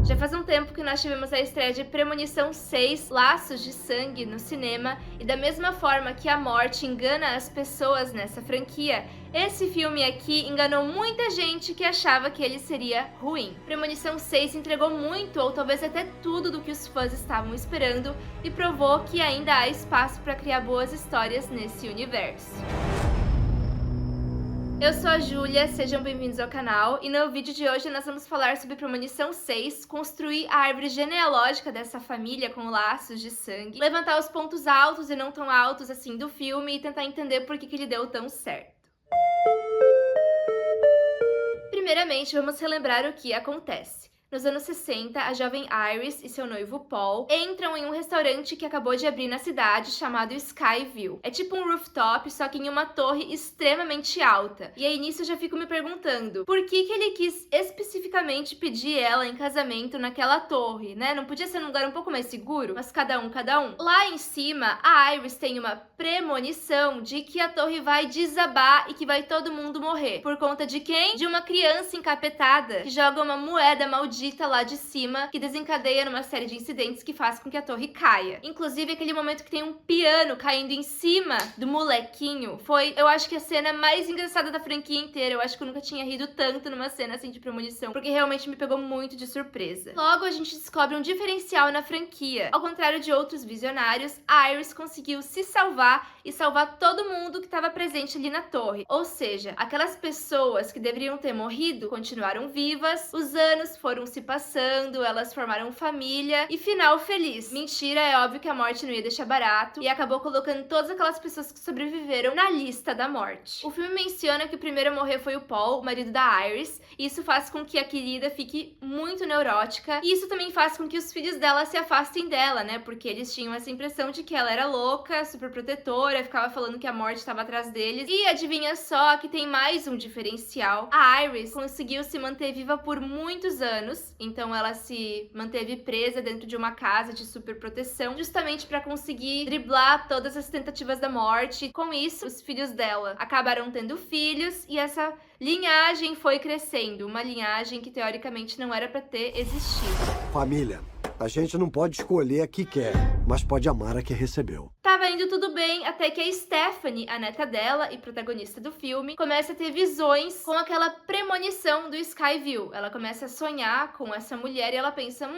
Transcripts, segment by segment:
Já faz um tempo que nós tivemos a estreia de Premonição 6, Laços de Sangue, no cinema, e da mesma forma que a morte engana as pessoas nessa franquia, esse filme aqui enganou muita gente que achava que ele seria ruim. Premonição 6 entregou muito, ou talvez até tudo do que os fãs estavam esperando, e provou que ainda há espaço para criar boas histórias nesse universo. Eu sou a Júlia, sejam bem-vindos ao canal, e no vídeo de hoje nós vamos falar sobre Premonição 6, construir a árvore genealógica dessa família com laços de sangue, levantar os pontos altos e não tão altos assim do filme e tentar entender por que ele deu tão certo. Primeiramente, vamos relembrar o que acontece. Nos anos 60, a jovem Iris e seu noivo Paul entram em um restaurante que acabou de abrir na cidade chamado Skyview. É tipo um rooftop, só que em uma torre extremamente alta. E aí nisso eu já fico me perguntando, por que ele quis especificamente pedir ela em casamento naquela torre, né? Não podia ser num lugar um pouco mais seguro? Mas cada um. Lá em cima, a Iris tem uma premonição de que a torre vai desabar e que vai todo mundo morrer. Por conta de quem? De uma criança encapetada que joga uma moeda maldita lá de cima, que desencadeia numa série de incidentes que faz com que a torre caia. Inclusive, aquele momento que tem um piano caindo em cima do molequinho foi, eu acho que a cena mais engraçada da franquia inteira. Eu acho que eu nunca tinha rido tanto numa cena assim de premonição, porque realmente me pegou muito de surpresa. Logo, a gente descobre um diferencial na franquia. Ao contrário de outros visionários, a Iris conseguiu se salvar e salvar todo mundo que estava presente ali na torre. Ou seja, aquelas pessoas que deveriam ter morrido continuaram vivas, os anos foram se passando, elas formaram família e final feliz. Mentira, é óbvio que a morte não ia deixar barato e acabou colocando todas aquelas pessoas que sobreviveram na lista da morte. O filme menciona que o primeiro a morrer foi o Paul, o marido da Iris, e isso faz com que a querida fique muito neurótica, e isso também faz com que os filhos dela se afastem dela, né? Porque eles tinham essa impressão de que ela era louca, super protetora, ficava falando que a morte estava atrás deles. E adivinha só que tem mais um diferencial. A Iris conseguiu se manter viva por muitos anos, então ela se manteve presa dentro de uma casa de super proteção, justamente para conseguir driblar todas as tentativas da morte. Com isso, os filhos dela acabaram tendo filhos e essa linhagem foi crescendo, uma linhagem que teoricamente não era para ter existido. Família, a gente não pode escolher a que quer, mas pode amar a que recebeu. Tava indo tudo bem até que a Stephanie, a neta dela e protagonista do filme, começa a ter visões com aquela premonição do Skyview. Ela começa a sonhar com essa mulher e ela pensa,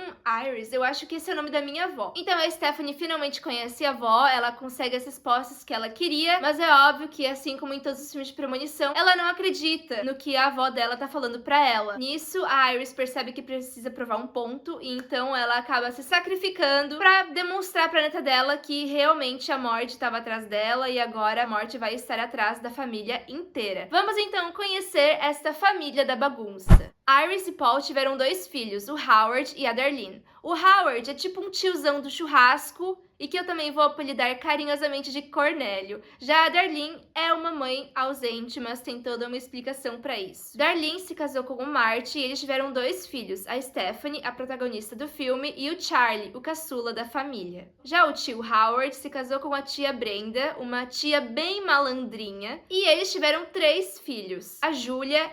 Iris, eu acho que esse é o nome da minha avó. Então a Stephanie finalmente conhece a avó, ela consegue as respostas que ela queria, mas é óbvio que, assim como em todos os filmes de premonição, ela não acredita no que a avó dela tá falando pra ela. Nisso, a Iris percebe que precisa provar um ponto e então ela acaba se sacrificando pra demonstrar pra neta dela que realmente a morte estava atrás dela e agora a morte vai estar atrás da família inteira. Vamos então conhecer esta família da bagunça. Iris e Paul tiveram 2 filhos, o Howard e a Darlene. O Howard é tipo um tiozão do churrasco e que eu também vou apelidar carinhosamente de Cornélio. Já a Darlene é uma mãe ausente, mas tem toda uma explicação para isso. Darlene se casou com o Marty e eles tiveram 2 filhos, a Stephanie, a protagonista do filme, e o Charlie, o caçula da família. Já o tio Howard se casou com a tia Brenda, uma tia bem malandrinha, e eles tiveram 3 filhos. A Júlia,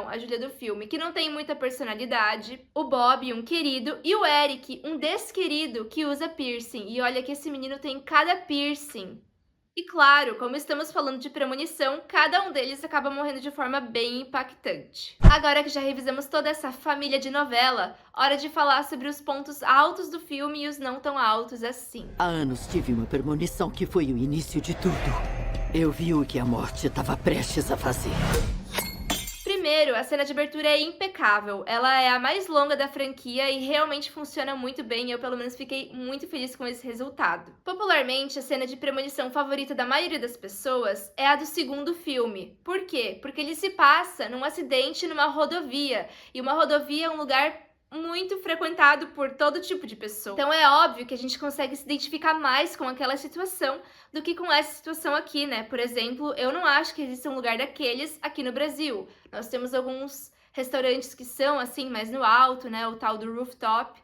a Júlia do filme, que não tem muita personalidade, o Bob, um querido, e o Eric, um desquerido que usa piercing. E olha que esse menino tem cada piercing. E claro, como estamos falando de premonição, cada um deles acaba morrendo de forma bem impactante. Agora que já revisamos toda essa família de novela, hora de falar sobre os pontos altos do filme e os não tão altos assim. Há anos tive uma premonição que foi o início de tudo. Eu vi o que a morte estava prestes a fazer. Primeiro, a cena de abertura é impecável. Ela é a mais longa da franquia e realmente funciona muito bem. Eu, pelo menos, fiquei muito feliz com esse resultado. Popularmente, a cena de premonição favorita da maioria das pessoas é a do segundo filme. Por quê? Porque ele se passa num acidente numa rodovia. E uma rodovia é um lugar muito frequentado por todo tipo de pessoa. Então é óbvio que a gente consegue se identificar mais com aquela situação do que com essa situação aqui, né? Por exemplo, eu não acho que exista um lugar daqueles aqui no Brasil. Nós temos alguns restaurantes que são assim, mais no alto, né? O tal do rooftop.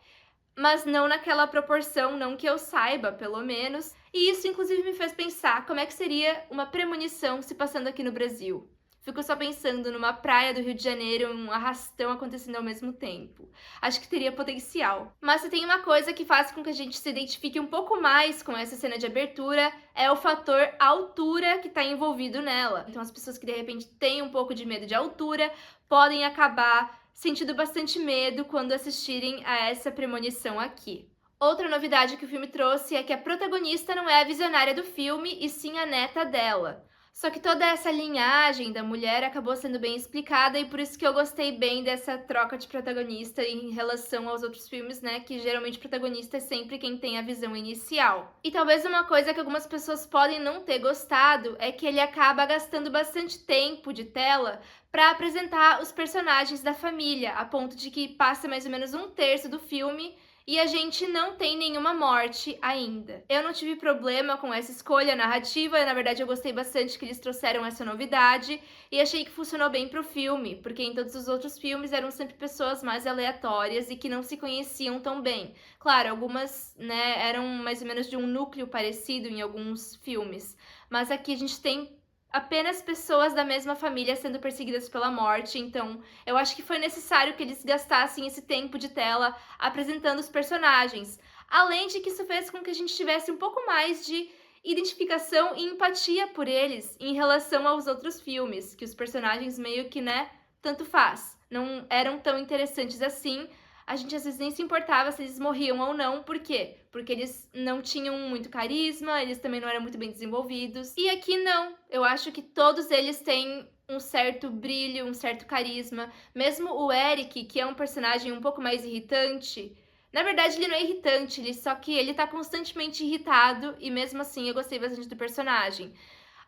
Mas não naquela proporção, não que eu saiba, pelo menos. E isso, inclusive, me fez pensar como é que seria uma premonição se passando aqui no Brasil. Fico só pensando numa praia do Rio de Janeiro, um arrastão acontecendo ao mesmo tempo. Acho que teria potencial. Mas se tem uma coisa que faz com que a gente se identifique um pouco mais com essa cena de abertura, é o fator altura que tá envolvido nela. Então as pessoas que de repente têm um pouco de medo de altura podem acabar sentindo bastante medo quando assistirem a essa premonição aqui. Outra novidade que o filme trouxe é que a protagonista não é a visionária do filme, e sim a neta dela. Só que toda essa linhagem da mulher acabou sendo bem explicada, e por isso que eu gostei bem dessa troca de protagonista em relação aos outros filmes, né? Que geralmente o protagonista é sempre quem tem a visão inicial. E talvez uma coisa que algumas pessoas podem não ter gostado é que ele acaba gastando bastante tempo de tela para apresentar os personagens da família, a ponto de que passa mais ou menos um terço do filme e a gente não tem nenhuma morte ainda. Eu não tive problema com essa escolha narrativa, na verdade eu gostei bastante que eles trouxeram essa novidade e achei que funcionou bem pro filme, porque em todos os outros filmes eram sempre pessoas mais aleatórias e que não se conheciam tão bem. Claro, algumas, né, eram mais ou menos de um núcleo parecido em alguns filmes, mas aqui a gente tem apenas pessoas da mesma família sendo perseguidas pela morte, então eu acho que foi necessário que eles gastassem esse tempo de tela apresentando os personagens. Além de que isso fez com que a gente tivesse um pouco mais de identificação e empatia por eles em relação aos outros filmes, que os personagens meio que, né, tanto faz, não eram tão interessantes assim. A gente às vezes nem se importava se eles morriam ou não. Por quê? Porque eles não tinham muito carisma, eles também não eram muito bem desenvolvidos. E aqui não. Eu acho que todos eles têm um certo brilho, um certo carisma. Mesmo o Eric, que é um personagem um pouco mais irritante, na verdade ele não é irritante, só que ele tá constantemente irritado e mesmo assim eu gostei bastante do personagem.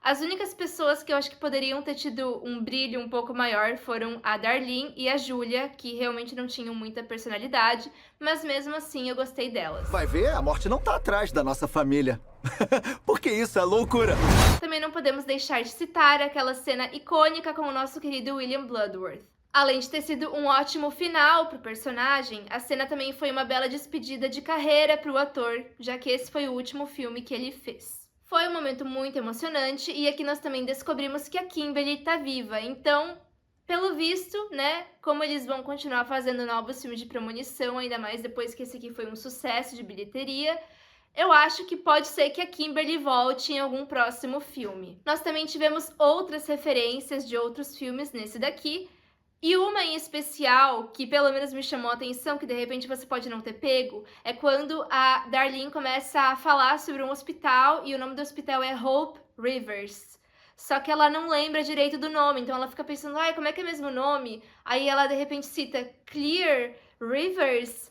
As únicas pessoas que eu acho que poderiam ter tido um brilho um pouco maior foram a Darlene e a Julia, que realmente não tinham muita personalidade, mas mesmo assim eu gostei delas. Vai ver, a morte não tá atrás da nossa família. Porque isso é loucura. Também não podemos deixar de citar aquela cena icônica com o nosso querido William Bloodworth. Além de ter sido um ótimo final pro personagem, a cena também foi uma bela despedida de carreira pro ator, já que esse foi o último filme que ele fez. Foi um momento muito emocionante e aqui nós também descobrimos que a Kimberly tá viva. Então, pelo visto, né, como eles vão continuar fazendo novos filmes de premonição, ainda mais depois que esse aqui foi um sucesso de bilheteria, eu acho que pode ser que a Kimberly volte em algum próximo filme. Nós também tivemos outras referências de outros filmes nesse daqui, e uma em especial, que pelo menos me chamou a atenção, que de repente você pode não ter pego, é quando a Darlene começa a falar sobre um hospital, e o nome do hospital é Hope Rivers. Só que ela não lembra direito do nome, então ela fica pensando, ai, como é que é mesmo o nome? Aí ela de repente cita Clear Rivers,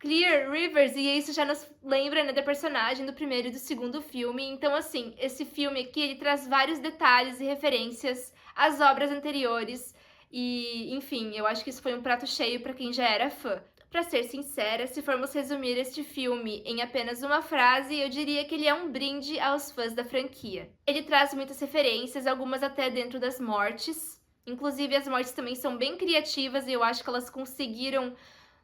e isso já nos lembra, né, da personagem do primeiro e do segundo filme. Então, assim, esse filme aqui, ele traz vários detalhes e referências às obras anteriores. E, enfim, eu acho que isso foi um prato cheio para quem já era fã. Pra ser sincera, se formos resumir este filme em apenas uma frase, eu diria que ele é um brinde aos fãs da franquia. Ele traz muitas referências, algumas até dentro das mortes. Inclusive, as mortes também são bem criativas e eu acho que elas conseguiram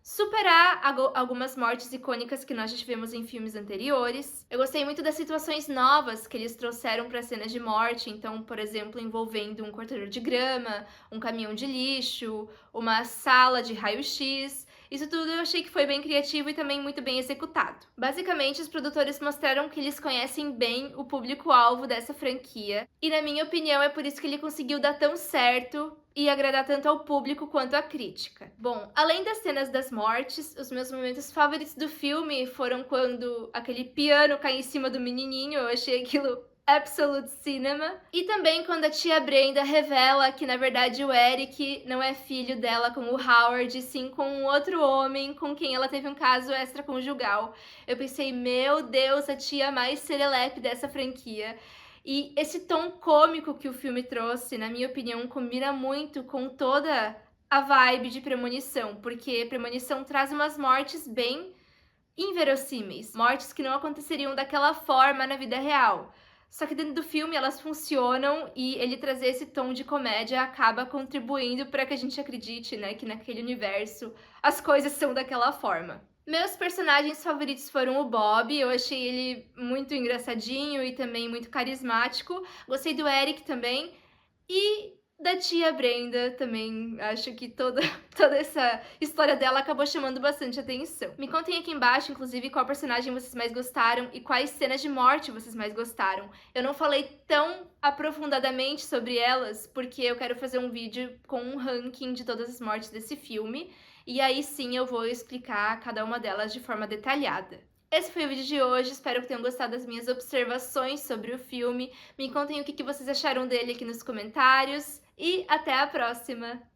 superar algumas mortes icônicas que nós já tivemos em filmes anteriores. Eu gostei muito das situações novas que eles trouxeram para cenas de morte, então, por exemplo, envolvendo um cortador de grama, um caminhão de lixo, uma sala de raio-x. Isso tudo eu achei que foi bem criativo e também muito bem executado. Basicamente, os produtores mostraram que eles conhecem bem o público-alvo dessa franquia, e na minha opinião é por isso que ele conseguiu dar tão certo e agradar tanto ao público quanto à crítica. Bom, além das cenas das mortes, os meus momentos favoritos do filme foram quando aquele piano cai em cima do menininho, eu achei aquilo absolute cinema. E também quando a tia Brenda revela que, na verdade, o Eric não é filho dela com o Howard, e sim com um outro homem com quem ela teve um caso extraconjugal. Eu pensei, meu Deus, a tia mais serelepe dessa franquia. E esse tom cômico que o filme trouxe, na minha opinião, combina muito com toda a vibe de Premonição, porque Premonição traz umas mortes bem inverossímeis, mortes que não aconteceriam daquela forma na vida real. Só que dentro do filme elas funcionam e ele trazer esse tom de comédia acaba contribuindo para que a gente acredite, né, que naquele universo as coisas são daquela forma. Meus personagens favoritos foram o Bob, eu achei ele muito engraçadinho e também muito carismático. Gostei do Eric também. E Da tia Brenda também, acho que toda essa história dela acabou chamando bastante atenção. Me contem aqui embaixo, inclusive, qual personagem vocês mais gostaram e quais cenas de morte vocês mais gostaram. Eu não falei tão aprofundadamente sobre elas, porque eu quero fazer um vídeo com um ranking de todas as mortes desse filme, e aí sim eu vou explicar cada uma delas de forma detalhada. Esse foi o vídeo de hoje, espero que tenham gostado das minhas observações sobre o filme. Me contem o que vocês acharam dele aqui nos comentários e até a próxima!